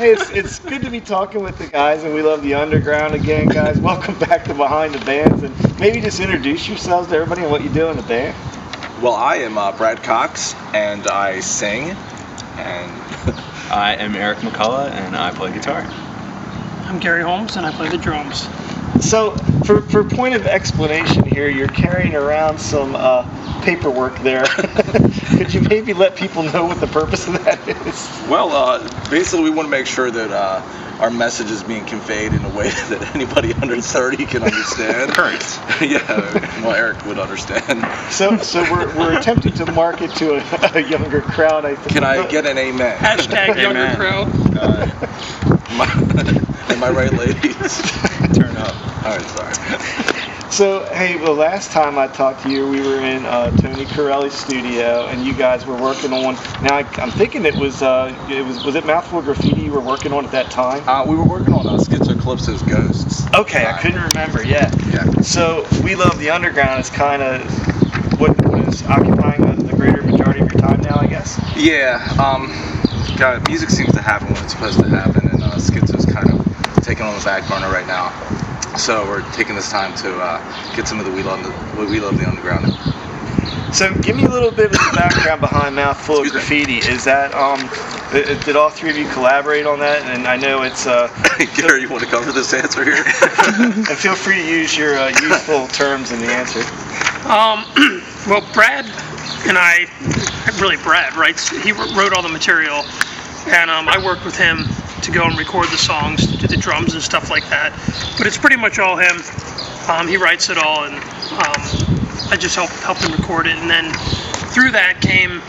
Hey, it's good to be talking with the guys, and we love the underground again, guys. Welcome back to Behind the Bands, and maybe just introduce yourselves to everybody and what you do in the band. Well, I am Brad Cox, and I sing, and I am Eric McCullough, and I play guitar. I'm Gary Holmes, and I play the drums. So, for point of explanation here, you're carrying around some paperwork there. Could you maybe let people know what the purpose of that is? well, basically we want to make sure that our message is being conveyed in a way that anybody under 30 can understand. Current. Yeah, well, Eric would understand. So we're attempting to market to a younger crowd, I think. Can I get an amen? Hashtag younger Amen. crowd. Am I right, ladies? Turn up. All right, sorry. So, hey, the last time I talked to you, we were in Tony Corelli's studio, and you guys were working on. Now, I'm thinking was it Mouthful of Graffiti you were working on at that time? We were working on Schizocalypso's Ghosts. Okay, I couldn't remember. Yeah. So, We Love the Underground is kind of what is occupying the greater majority of your time now, I guess. Yeah. God, music seems to happen when it's supposed to happen, and Schizo's kind of taken on the back burner right now. So we're taking this time to get some of the We Love the Underground. So give me a little bit of the background behind Mouthful of Graffiti. Is that did all three of you collaborate on that? And I know it's Gary, you want to cover this answer here? and feel free to use your useful terms in the answer. Well, Brad and I, really Brad writes. He wrote all the material, and I worked with him to go and record the songs, do the drums and stuff like that. But it's pretty much all him. He writes it all, and I just help him record it. And then through that came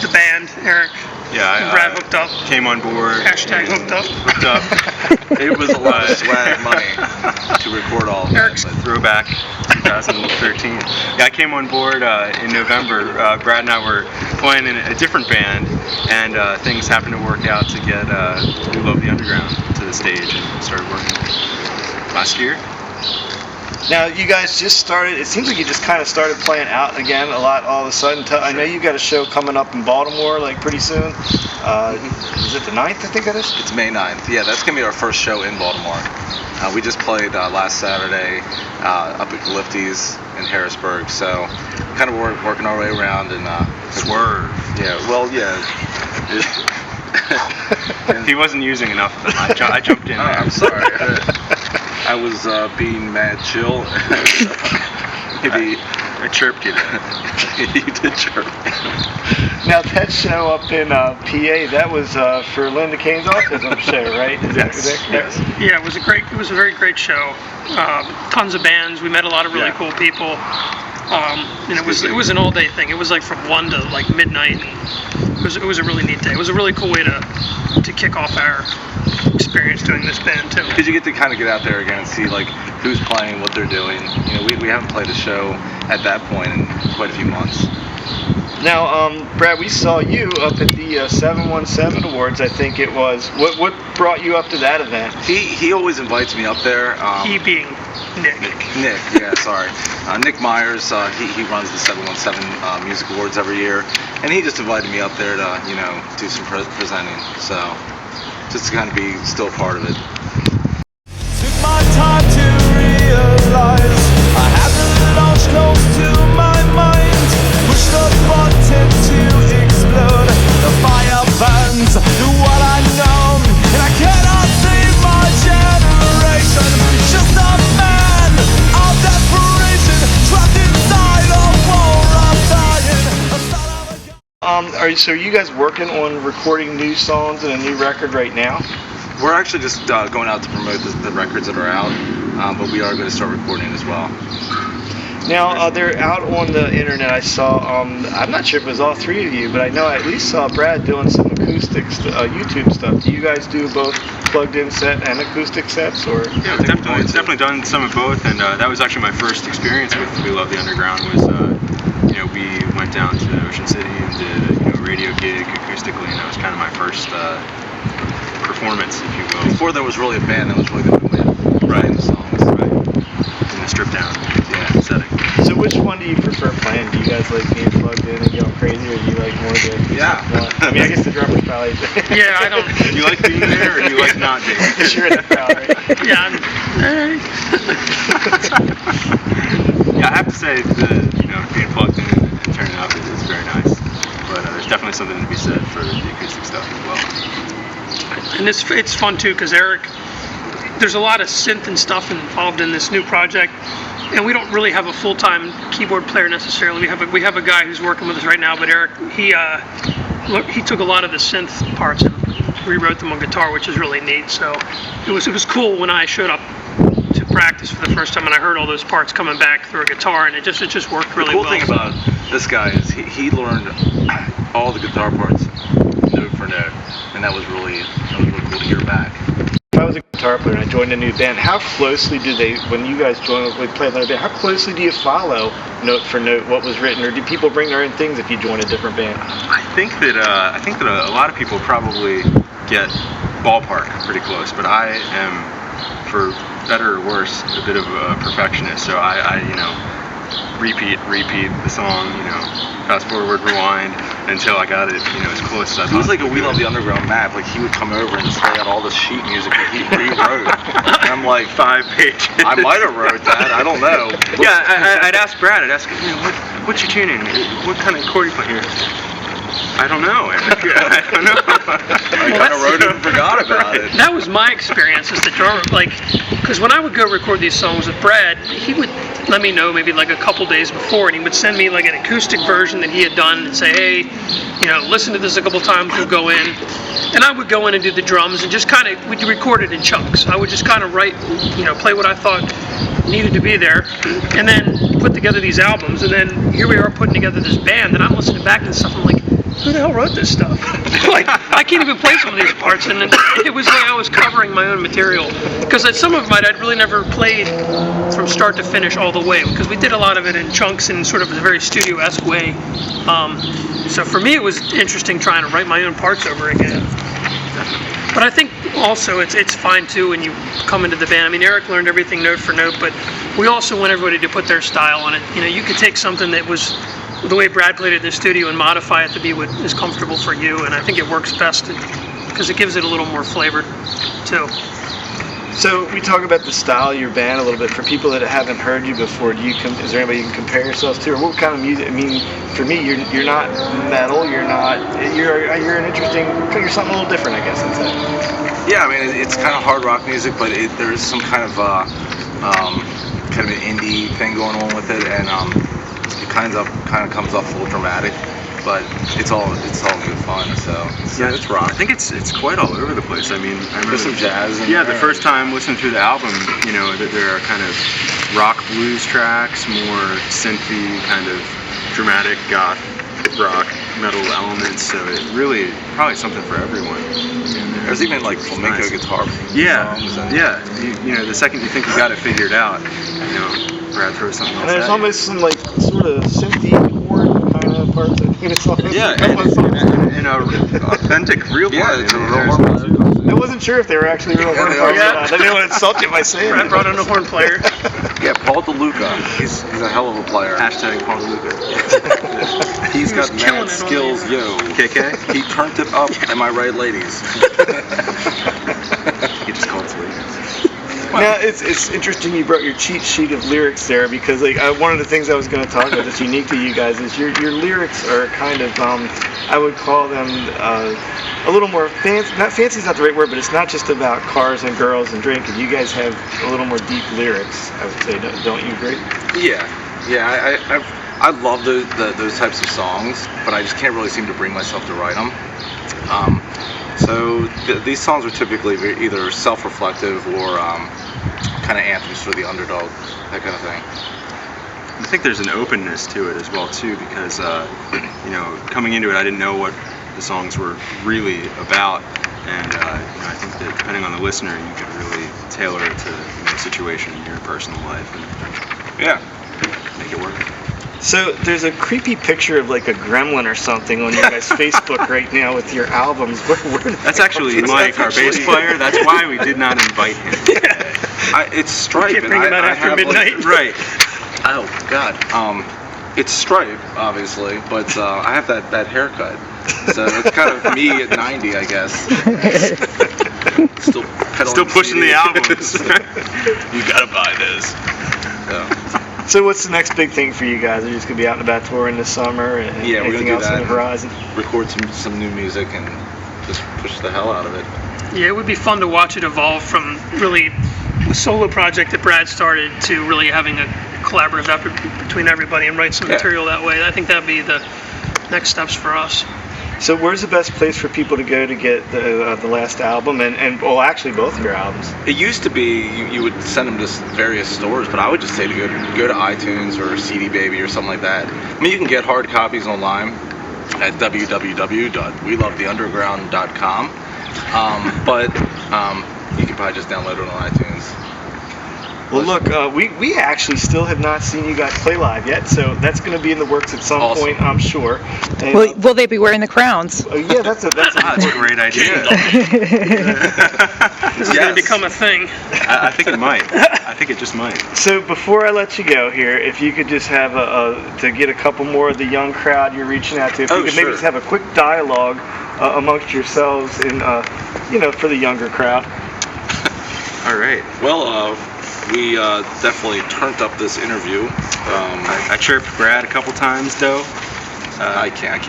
the band. Eric and Brad hooked up. Came on board. Hashtag hooked up. Hooked up. It was a lot of sweat and money to record all of Eric's that. But Throwback 2013. Yeah, I came on board in November. Brad and I were playing in a different band, and things happened to work out to get We Love the Underground to the stage, and started working last year. Now you guys just started. It seems like you just kind of started playing out again a lot all of a sudden. I know you got a show coming up in Baltimore like pretty soon. Is it the 9th? I think that is. it's May 9th. Yeah, that's going to be our first show in Baltimore. We just played last Saturday up at Lifty's in Harrisburg, so kind of working our way around and Swerve. Yeah, well, yeah. He wasn't using enough. I jumped in there. I'm sorry. I was being mad chill. Maybe I chirped you there. you did chirp. Now that show up in PA, that was for Linda Kane's autism show, right? Is that correct? Yeah, it was a very great show. Tons of bands. We met a lot of really cool people. And it was an all day thing. It was like from 1 to like midnight. It was a really neat day. It was a really cool way to kick off our experience doing this band too. Because you get to kind of get out there again and see like who's playing, what they're doing. You know, we haven't played a show at that point in quite a few months. Now, Brad, we saw you up at the 717 Awards, I think it was. What brought you up to that event? He always invites me up there. He being Nick. Nick, yeah, sorry. Nick Myers, he runs the 717 Music Awards every year, and he just invited me up there to, do some presenting. So, just to kind of be still part of it. Took my time to realize I had the launch close to my mind. Push the button to explode. The fire burns through what I know, and I cannot save my generation. Just a man of desperation, trapped inside a war of dying. So are you guys working on recording new songs and a new record right now? We're actually just going out to promote the records that are out, but we are going to start recording as well. Now, they're out on the internet. I saw, I'm not sure if it was all three of you, but I know I at least saw Brad doing some acoustic YouTube stuff. Do you guys do both plugged-in set and acoustic sets? Or? Yeah, we've definitely done some of both, and that was actually my first experience with We Love the Underground. Was we went down to Ocean City and did a radio gig acoustically, and that was kind of my first performance, if you will. Before there was really a band that was really going to play the songs. Right. In the strip down setting. So which one do you prefer playing? Do you guys like being plugged in and going crazy, or do you like more the? Yeah. I mean, I guess the drummer's probably. Yeah, I don't. Do you like being there or do you like not being there? Because you're in the crowd, right? Yeah, Yeah, I have to say being plugged in and turning up is very nice. But there's definitely something to be said for the acoustic stuff as well. and it's fun too because Eric. There's a lot of synth and stuff involved in this new project, and we don't really have a full-time keyboard player necessarily. We have a guy who's working with us right now, but Eric he took a lot of the synth parts and rewrote them on guitar, which is really neat. So it was cool when I showed up to practice for the first time and I heard all those parts coming back through a guitar, and it just worked really well. The cool thing about this guy is he learned all the guitar parts note for note, and that was really cool to hear back. If I was a guitar player and I joined a new band, how closely do they, when you guys join, play another band, how closely do you follow note for note what was written, or do people bring their own things if you join a different band? I think that a lot of people probably get ballpark pretty close, but I am, for better or worse, a bit of a perfectionist. So I repeat the song, fast forward, rewind until I got it, as close as I It was possibly like a We Love the Underground map. Like he would come over and just lay out all the sheet music that he rewrote. And I'm like, 5 pages. I might have wrote that. I don't know. Yeah, I'd ask Brad. I'd ask him, what's your tuning? What kind of chord you play here? I don't know. I don't know. I kind of wrote it and forgot about it. That was my experience as the drummer, because when I would go record these songs with Brad, he would let me know maybe like a couple days before, and he would send me like an acoustic version that he had done and say, hey, listen to this a couple times, we'll go in. And I would go in and do the drums and just we'd record it in chunks. I would just kind of write, play what I thought needed to be there, and then put together these albums, and then here we are putting together this band, and I'm listening back to this stuff, I'm like, who the hell wrote this stuff? I can't even play some of these parts, and it was like I was covering my own material, because some of mine I'd really never played from start to finish all the way, because we did a lot of it in chunks in sort of a very studio-esque way. So for me it was interesting trying to write my own parts over again. But I think also it's fine too when you come into the band. I mean, Eric learned everything note for note, but we also want everybody to put their style on it. You could take something that was the way Brad played it in the studio and modify it to be what is comfortable for you, and I think it works best because it gives it a little more flavor too. So we talk about the style of your band a little bit. For people that haven't heard you before, is there anybody you can compare yourselves to, or what kind of music? I mean, for me, you're not metal. You're an interesting. You're something a little different, I guess. I'd say. Yeah, I mean it's kind of hard rock music, but there's some kind of an indie thing going on with it, and it kind of comes off a little dramatic, but it's all good fun. So it's rock. I think it's quite all over the place. I mean, I remember there's some jazz. In there. The first time listening through the album, that there are kind of rock blues tracks, more synthy, kind of dramatic goth rock metal elements. So it really probably something for everyone. There's even like flamenco guitar songs. Yeah. The second you think you got it figured out, Brad throws something else. And there's almost some like sort of synthy chord kind of parts. I think it's all. Yeah, and authentic real part. Yeah, it's a real horn player. I wasn't sure if they were actually real horn players or not. I didn't want to insult you by saying Brad it. brought in a horn player. Yeah, Paul DeLuca. He's a hell of a player. Hashtag Paul DeLuca. He's got killing mad it on skills, the yo. KK? He turned it up. Am I right, ladies? He just called it ladies. Now it's interesting you brought your cheat sheet of lyrics there, because one of the things I was going to talk about that's unique to you guys is your lyrics are kind of I would call them a little more fancy. Not fancy is not the right word, but it's not just about cars and girls and drinking. You guys have a little more deep lyrics, I would say. Don't you agree? Yeah. I love those types of songs, but I just can't really seem to bring myself to write them. So these songs are typically either self-reflective or kind of anthems for the underdog, that kind of thing. I think there's an openness to it as well too, because coming into it, I didn't know what the songs were really about, and I think that depending on the listener, you could really tailor it to the situation in your personal life and make it work. So there's a creepy picture of like a gremlin or something on your guys' Facebook right now with your albums. Where That's actually Mike, our bass player. That's why we did not invite him. It's Stripe. Can't bring him out after midnight. Right. Oh God. It's Stripe, obviously, but I have that haircut, so it's kind of me at 90, I guess. Still pedaling. Still pushing the albums. You gotta buy this. Yeah. So what's the next big thing for you guys? Are you just gonna be out and about touring this summer, and Yeah, we're anything gonna do else on that. the horizon? Record some new music and just push the hell out of it. Yeah, it would be fun to watch it evolve from really a solo project that Brad started to really having a collaborative effort between everybody and write some material that way. I think that'd be the next steps for us. So where's the best place for people to go to get the last album and well, actually both of your albums? It used to be you would send them to various stores, but I would just say to go to iTunes or CD Baby or something like that. I mean, you can get hard copies online at www.welovetheunderground.com, but you can probably just download it on iTunes. Well, look, we actually still have not seen you guys play live yet, so that's going to be in the works at some Awesome. point, I'm sure. And, Will they be wearing the crowns? yeah, that's a That's a great idea. This is going to become a thing. I think it might. I think it just might. So before I let you go here, if you could just have to get a couple more of the young crowd you're reaching out to, if you could maybe just have a quick dialogue amongst yourselves and for the younger crowd. All right. Well, we definitely turned up this interview. I chirped Brad a couple times, though. I can't.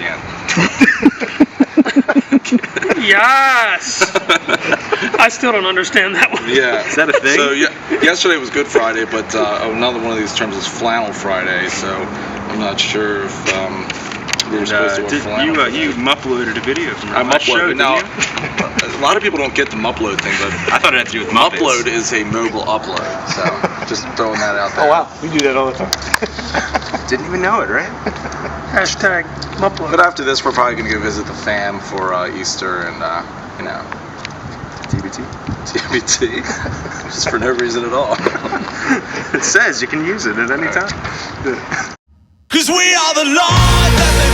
Yes! I still don't understand that one. Yeah. Is that a thing? So yesterday was Good Friday, but another one of these terms is Flannel Friday. So I'm not sure if we were supposed to wear flannel. You uploaded a video from I our last show, uploaded. didn't Now, you? a lot of people don't get the upload thing, but I thought it had to do with Muppets. upload is a mobile upload. So just throwing that out there. Oh wow, we do that all the time. Didn't even know it, right? Hashtag Mupload. But after this, we're probably going to go visit the fam for Easter and, TBT. TBT. Just for no reason at all. It says you can use it at any time. 'Cause we are the Lord that they